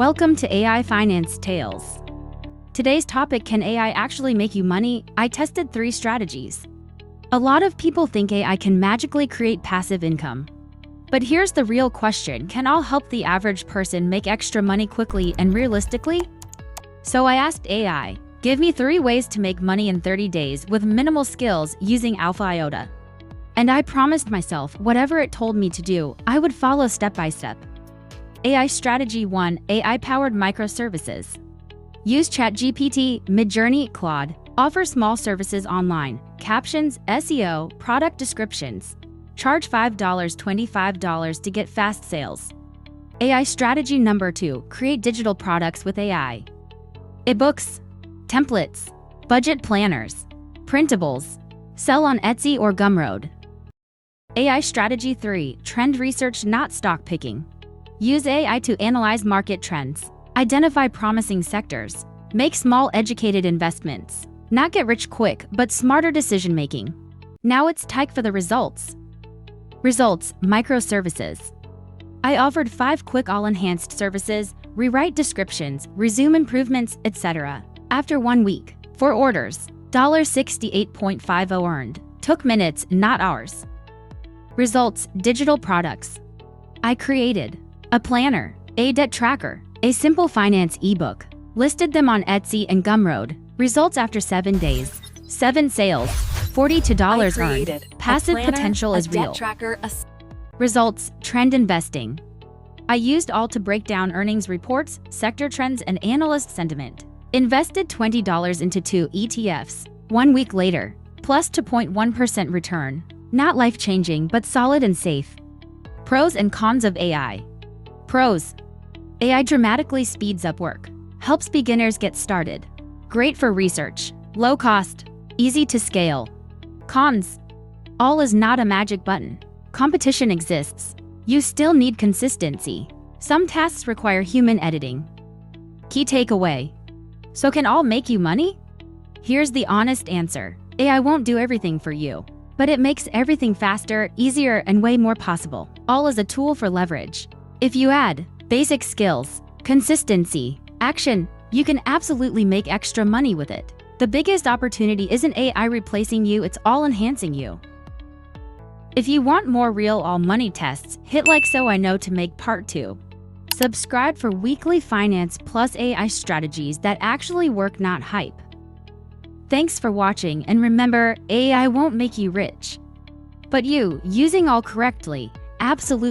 Welcome to AI Finance Tales. Today's topic: can AI actually make you money? I tested 3 strategies. A lot of people think AI can magically create passive income. But here's the real question: can all help the average person make extra money quickly and realistically? So I asked AI, give me 3 ways to make money in 30 days with minimal skills using Alpha IOTA. And I promised myself whatever it told me to do, I would follow step by step. AI Strategy 1: AI-powered microservices. Use ChatGPT, Midjourney, Claude. Offer small services online: captions, SEO, product descriptions. Charge $5, $25 to get fast sales. AI Strategy number 2: create digital products with AI. Ebooks, templates, budget planners, printables. Sell on Etsy or Gumroad. AI Strategy 3: trend research, not stock picking. Use AI to analyze market trends, identify promising sectors, make small educated investments. Not get rich quick, but smarter decision making. Now it's time for the results. Results: microservices. I offered 5 quick all-enhanced services: rewrite descriptions, resume improvements, etc. After 1 week, 4 orders, $68.50 earned. Took minutes, not hours. Results: digital products. I created a planner, a debt tracker, a simple finance ebook. Listed them on Etsy and Gumroad. Results after 7 days: 7 sales, $42 earned. Passive potential is real. Results: trend investing. I used all to break down earnings reports, sector trends, and analyst sentiment. Invested $20 into 2 ETFs. 1 week later, plus 2.1% return. Not life-changing, but solid and safe. Pros and cons of AI. Pros: AI dramatically speeds up work. Helps beginners get started. Great for research. Low cost. Easy to scale. Cons: all is not a magic button. Competition exists. You still need consistency. Some tasks require human editing. Key takeaway: so can all make you money? Here's the honest answer. AI won't do everything for you, but it makes everything faster, easier, and way more possible. All is a tool for leverage. If you add basic skills, consistency, action, you can absolutely make extra money with it. The biggest opportunity isn't AI replacing you, it's all enhancing you. If you want more real all-money tests, hit like so I know to make part 2. Subscribe for weekly finance plus AI strategies that actually work, not hype. Thanks for watching, and remember, AI won't make you rich. But you, using all correctly, absolutely